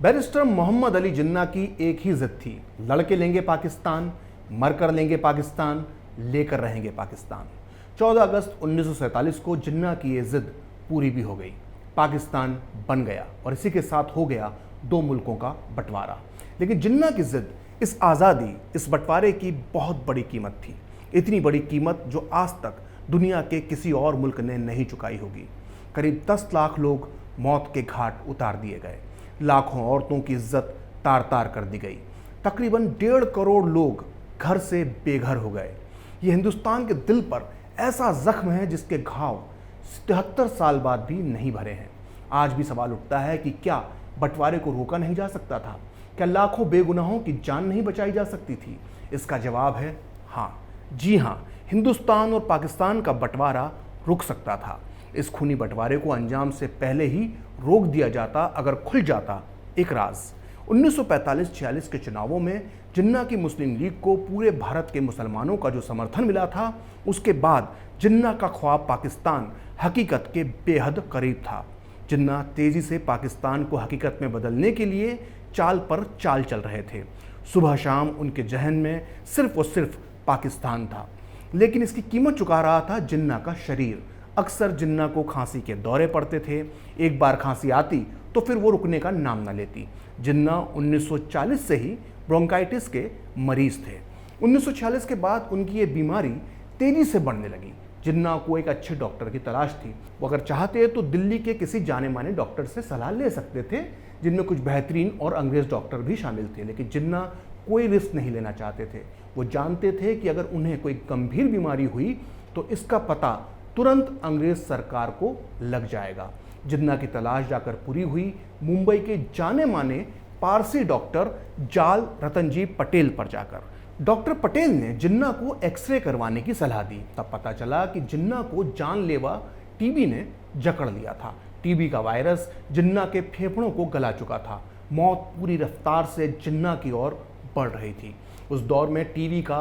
Barrister Mohammad Ali Jinnah की एक ही जिद थी, लड़के लेंगे पाकिस्तान, मर कर लेंगे पाकिस्तान, लेकर रहेंगे पाकिस्तान। 14 अगस्त 1947 को जिन्ना की ये जिद पूरी भी हो गई। पाकिस्तान बन गया और इसी के साथ हो गया दो मुल्कों का बंटवारा। लेकिन जिन्ना की जिद, इस आज़ादी, इस बंटवारे की बहुत बड़ी कीमत थी। इतनी बड़ी कीमत जो आज तक दुनिया के किसी और मुल्क ने नहीं चुकाई होगी। करीब 10 लाख लोग मौत के घाट उतार दिए गए, लाखों औरतों की इज्जत तार तार कर दी गई, तकरीबन 1.5 करोड़ लोग घर से बेघर हो गए। ये हिंदुस्तान के दिल पर ऐसा जख्म है जिसके घाव 73 साल बाद भी नहीं भरे हैं। आज भी सवाल उठता है कि क्या बंटवारे को रोका नहीं जा सकता था? क्या लाखों बेगुनाहों की जान नहीं बचाई जा सकती थी? इसका जवाब है हाँ, जी हाँ, हिंदुस्तान और पाकिस्तान का बंटवारा रुक सकता था। इस खूनी बंटवारे को अंजाम से पहले ही रोक दिया जाता अगर खुल जाता एक राज। 1945-46 के चुनावों में जिन्ना की मुस्लिम लीग को पूरे भारत के मुसलमानों का जो समर्थन मिला था, उसके बाद जिन्ना का ख्वाब पाकिस्तान हकीकत के बेहद करीब था। जिन्ना तेजी से पाकिस्तान को हकीकत में बदलने के लिए चाल पर चाल चल रहे थे। सुबह शाम उनके जहन में सिर्फ और सिर्फ पाकिस्तान था, लेकिन इसकी कीमत चुका रहा था जिन्ना का शरीर। अक्सर जिन्ना को खांसी के दौरे पड़ते थे। एक बार खांसी आती तो फिर वो रुकने का नाम न लेती। जिन्ना 1940 से ही ब्रोंकाइटिस के मरीज थे। 1946 के बाद उनकी ये बीमारी तेजी से बढ़ने लगी। जिन्ना को एक अच्छे डॉक्टर की तलाश थी। वो अगर चाहते तो दिल्ली के किसी जाने माने डॉक्टर से सलाह ले सकते थे, जिनमें कुछ बेहतरीन और अंग्रेज डॉक्टर भी शामिल थे। लेकिन जिन्ना कोई रिस्क नहीं लेना चाहते थे। वो जानते थे कि अगर उन्हें कोई गंभीर बीमारी हुई तो इसका पता तुरंत अंग्रेज सरकार को लग जाएगा। जिन्ना की तलाश जाकर पूरी हुई मुंबई के जाने माने पारसी डॉक्टर जाल रतनजी पटेल पर जाकर। डॉक्टर पटेल ने जिन्ना को एक्सरे करवाने की सलाह दी। तब पता चला कि जिन्ना को जानलेवा टीबी ने जकड़ लिया था। टीबी का वायरस जिन्ना के फेफड़ों को गला चुका था। मौत पूरी रफ्तार से जिन्ना की ओर बढ़ रही थी। उस दौर में टीबी का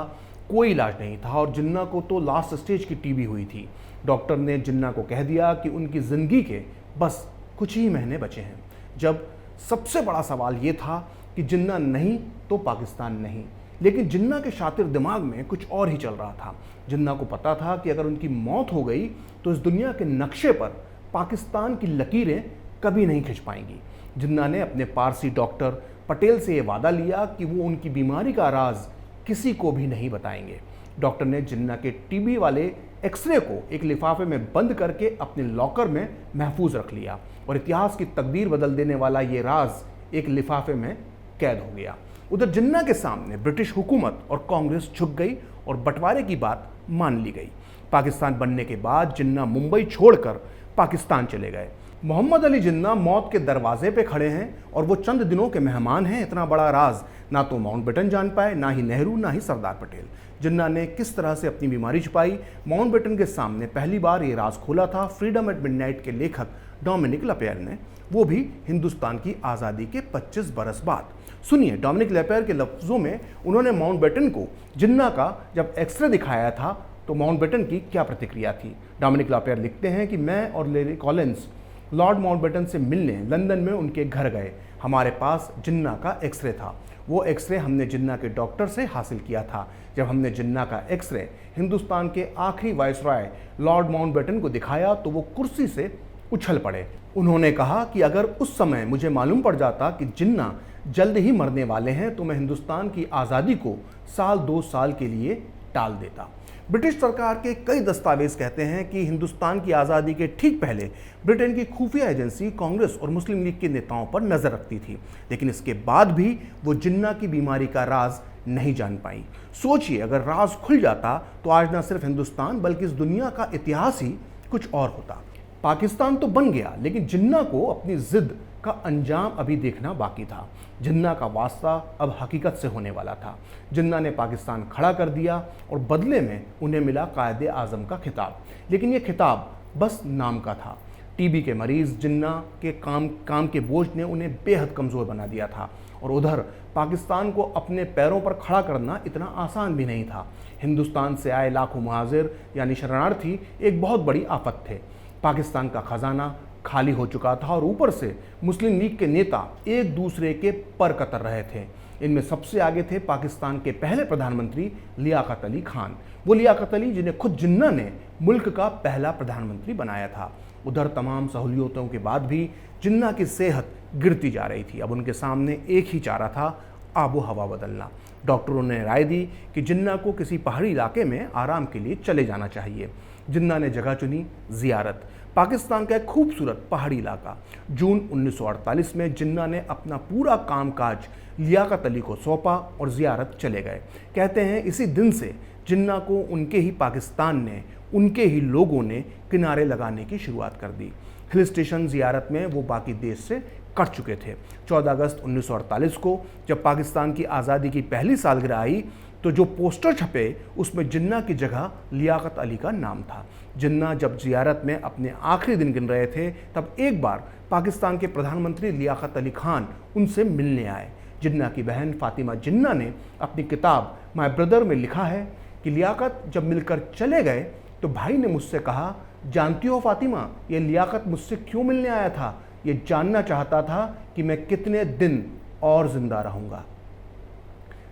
कोई इलाज नहीं था और जिन्ना को तो लास्ट स्टेज की टीबी हुई थी। डॉक्टर ने जिन्ना को कह दिया कि उनकी ज़िंदगी के बस कुछ ही महीने बचे हैं। जब सबसे बड़ा सवाल ये था कि जिन्ना नहीं तो पाकिस्तान नहीं। लेकिन जिन्ना के शातिर दिमाग में कुछ और ही चल रहा था। जिन्ना को पता था कि अगर उनकी मौत हो गई तो इस दुनिया के नक्शे पर पाकिस्तान की लकीरें कभी नहीं खिंच पाएंगी। जिन्ना ने अपने पारसी डॉक्टर पटेल से ये वादा लिया कि वो उनकी बीमारी का राज किसी को भी नहीं बताएंगे। डॉक्टर ने जिन्ना के टीबी वाले एक्सरे को एक लिफाफे में बंद करके अपने लॉकर में महफूज रख लिया और इतिहास की तकदीर बदल देने वाला ये राज एक लिफाफे में कैद हो गया। उधर जिन्ना के सामने ब्रिटिश हुकूमत और कांग्रेस झुक गई और बंटवारे की बात मान ली गई। पाकिस्तान बनने के बाद जिन्ना मुंबई छोड़कर पाकिस्तान चले गए। मोहम्मद अली जिन्ना मौत के दरवाजे पे खड़े हैं और वो चंद दिनों के मेहमान हैं। इतना बड़ा राज ना तो माउंटबेटन जान पाए, ना ही नेहरू, ना ही सरदार पटेल। जिन्ना ने किस तरह से अपनी बीमारी छुपाई, माउंटबेटन के सामने पहली बार ये राज खोला था फ्रीडम एट मिडनाइट के लेखक डोमिनिक लेपेयर ने, वो भी हिंदुस्तान की आज़ादी के 25 बरस बाद। सुनिए डोमिनिक लेपेयर के लफ्ज़ों में उन्होंने माउंटबेटन को जिन्ना का जब एक्सरे दिखाया था तो माउंटबेटन की क्या प्रतिक्रिया थी। डोमिनिक लेपेयर लिखते हैं कि मैं और लेरी कॉलिंस लॉर्ड माउंटबेटन से मिलने लंदन में उनके घर गए। हमारे पास जिन्ना का एक्सरे था। वो एक्सरे हमने जिन्ना के डॉक्टर से हासिल किया था। जब हमने जिन्ना का एक्सरे हिंदुस्तान के आखिरी वायसराय लॉर्ड माउंटबेटन को दिखाया तो वो कुर्सी से उछल पड़े। उन्होंने कहा कि अगर उस समय मुझे मालूम पड़ जाता कि जिन्ना जल्द ही मरने वाले हैं तो मैं हिंदुस्तान की आज़ादी को साल 2 साल के लिए टाल देता। ब्रिटिश सरकार के कई दस्तावेज कहते हैं कि हिंदुस्तान की आज़ादी के ठीक पहले ब्रिटेन की खुफिया एजेंसी कांग्रेस और मुस्लिम लीग के नेताओं पर नज़र रखती थी। लेकिन इसके बाद भी वो जिन्ना की बीमारी का राज नहीं जान पाई। सोचिए, अगर राज खुल जाता तो आज ना सिर्फ हिंदुस्तान बल्कि इस दुनिया का इतिहास ही कुछ और होता। पाकिस्तान तो बन गया, लेकिन जिन्ना को अपनी जिद का अंजाम अभी देखना बाकी था। जिन्ना का वास्ता अब हकीकत से होने वाला था। जिन्ना ने पाकिस्तान खड़ा कर दिया और बदले में उन्हें मिला कायदे आज़म का खिताब। लेकिन ये खिताब बस नाम का था। टीबी के मरीज जिन्ना के काम के बोझ ने उन्हें बेहद कमज़ोर बना दिया था और उधर पाकिस्तान को अपने पैरों पर खड़ा करना इतना आसान भी नहीं था। हिंदुस्तान से आए लाखों मुहाजिर यानी शरणार्थी एक बहुत बड़ी आफत थे। पाकिस्तान का खजाना खाली हो चुका था और ऊपर से मुस्लिम लीग के नेता एक दूसरे के पर कतर रहे थे। इनमें सबसे आगे थे पाकिस्तान के पहले प्रधानमंत्री लियाकत अली खान, वो लियाकत अली जिन्हें खुद जिन्ना ने मुल्क का पहला प्रधानमंत्री बनाया था। उधर तमाम सहूलियतों के बाद भी जिन्ना की सेहत गिरती जा रही थी। अब उनके सामने एक ही चारा था, आबो हवा बदलना। डॉक्टरों ने राय दी कि जिन्ना को किसी पहाड़ी इलाके में आराम के लिए चले जाना चाहिए। जिन्ना ने जगह चुनी ज़ियारत, पाकिस्तान का एक खूबसूरत पहाड़ी इलाका। जून 1948 में जिन्ना ने अपना पूरा कामकाज लियाकत अली को सौंपा और ज़ियारत चले गए। कहते हैं इसी दिन से जिन्ना को उनके ही पाकिस्तान ने, उनके ही लोगों ने किनारे लगाने की शुरुआत कर दी। हिल स्टेशन ज़ियारत में वो बाकी देश से कट चुके थे। 14 अगस्त 1948 को जब पाकिस्तान की आज़ादी की पहली सालगिरह आई तो जो पोस्टर छपे उसमें जिन्ना की जगह लियाकत अली का नाम था। जिन्ना जब ज़ियारत में अपने आखिरी दिन गिन रहे थे तब एक बार पाकिस्तान के प्रधानमंत्री लियाकत अली खान उनसे मिलने आए। जिन्ना की बहन फातिमा जिन्ना ने अपनी किताब माय ब्रदर में लिखा है कि लियाकत जब मिलकर चले गए तो भाई ने मुझसे कहा, जानती हो फातिमा, ये लियाकत मुझसे क्यों मिलने आया था? ये जानना चाहता था कि मैं कितने दिन और जिंदा रहूंगा।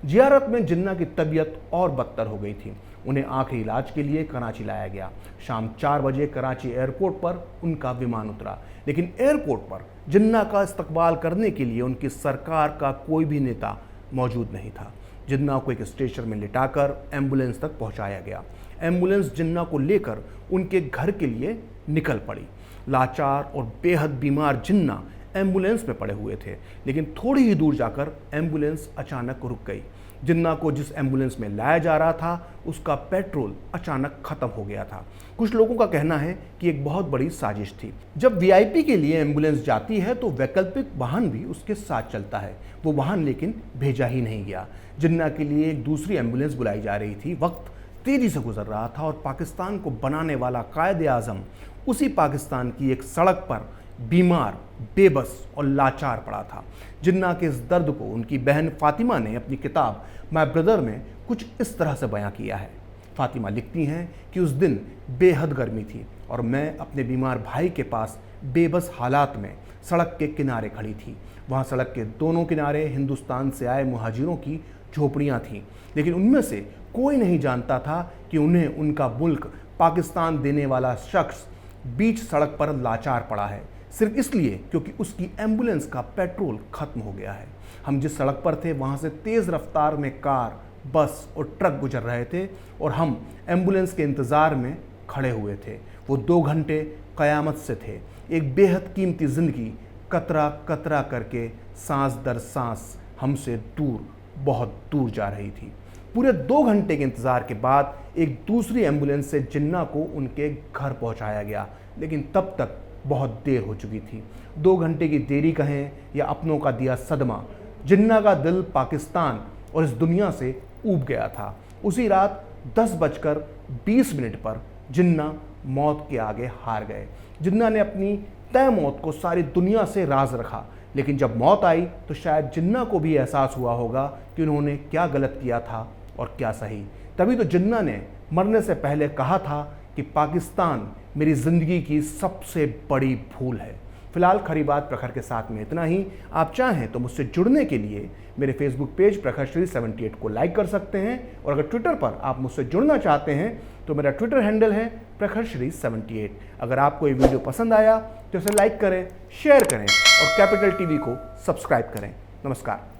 ज़ियारत में जिन्ना की तबीयत और बदतर हो गई थी। उन्हें आखिरी इलाज के लिए कराची लाया गया। शाम 4 बजे कराची एयरपोर्ट पर उनका विमान उतरा, लेकिन एयरपोर्ट पर जिन्ना का इस्तकबाल करने के लिए उनकी सरकार का कोई भी नेता मौजूद नहीं था। जिन्ना को एक स्टेशन में लिटाकर एम्बुलेंस तक पहुंचाया गया। एम्बुलेंस जिन्ना को लेकर उनके घर के लिए निकल पड़ी। लाचार और बेहद बीमार जिन्ना एम्बुलेंस में पड़े हुए थे, लेकिन थोड़ी ही दूर जाकर एम्बुलेंस अचानक रुक गई। जिन्ना को जिस एम्बुलेंस में लाया जा रहा था उसका पेट्रोल अचानक खत्म हो गया था। कुछ लोगों का कहना है कि एक बहुत बड़ी साजिश थी। जब वीआईपी के लिए एम्बुलेंस जाती है तो वैकल्पिक वाहन भी उसके साथ चलता है। वो वाहन लेकिन भेजा ही नहीं गया। जिन्ना के लिए एक दूसरी एम्बुलेंस बुलाई जा रही थी। वक्त तेजी से गुजर रहा था और पाकिस्तान को बनाने वाला कायदे आज़म उसी पाकिस्तान की एक सड़क पर बीमार, बेबस और लाचार पड़ा था। जिन्ना के इस दर्द को उनकी बहन फातिमा ने अपनी किताब माय ब्रदर में कुछ इस तरह से बयां किया है। फातिमा लिखती हैं कि उस दिन बेहद गर्मी थी और मैं अपने बीमार भाई के पास बेबस हालात में सड़क के किनारे खड़ी थी। वहाँ सड़क के दोनों किनारे हिंदुस्तान से आए मुहाजिरों की झोपड़ियाँ थीं, लेकिन उनमें से कोई नहीं जानता था कि उन्हें उनका मुल्क पाकिस्तान देने वाला शख्स बीच सड़क पर लाचार पड़ा है, सिर्फ इसलिए क्योंकि उसकी एम्बुलेंस का पेट्रोल खत्म हो गया है। हम जिस सड़क पर थे वहाँ से तेज़ रफ्तार में कार, बस और ट्रक गुजर रहे थे और हम एम्बुलेंस के इंतज़ार में खड़े हुए थे। वो 2 घंटे क़यामत से थे। एक बेहद कीमती ज़िंदगी कतरा कतरा करके सांस दर सांस हमसे दूर, बहुत दूर जा रही थी। पूरे 2 घंटे के इंतज़ार के बाद एक दूसरी एम्बुलेंस से जिन्ना को उनके घर पहुंचाया गया, लेकिन तब तक बहुत देर हो चुकी थी। 2 घंटे की देरी कहें या अपनों का दिया सदमा, जिन्ना का दिल पाकिस्तान और इस दुनिया से ऊब गया था। उसी रात 10:20 पर जिन्ना मौत के आगे हार गए। जिन्ना ने अपनी तय मौत को सारी दुनिया से राज रखा, लेकिन जब मौत आई तो शायद जिन्ना को भी एहसास हुआ होगा कि उन्होंने क्या गलत किया था और क्या सही। तभी तो जिन्ना ने मरने से पहले कहा था कि पाकिस्तान मेरी ज़िंदगी की सबसे बड़ी भूल है। फिलहाल खरी बात प्रखर के साथ में इतना ही। आप चाहें तो मुझसे जुड़ने के लिए मेरे फेसबुक पेज प्रखरश्री 78 को लाइक कर सकते हैं, और अगर ट्विटर पर आप मुझसे जुड़ना चाहते हैं तो मेरा ट्विटर हैंडल है प्रखरश्री 78। अगर आपको ये वीडियो पसंद आया तो इसे लाइक करें, शेयर करें और कैपिटल टीवी को सब्सक्राइब करें। नमस्कार।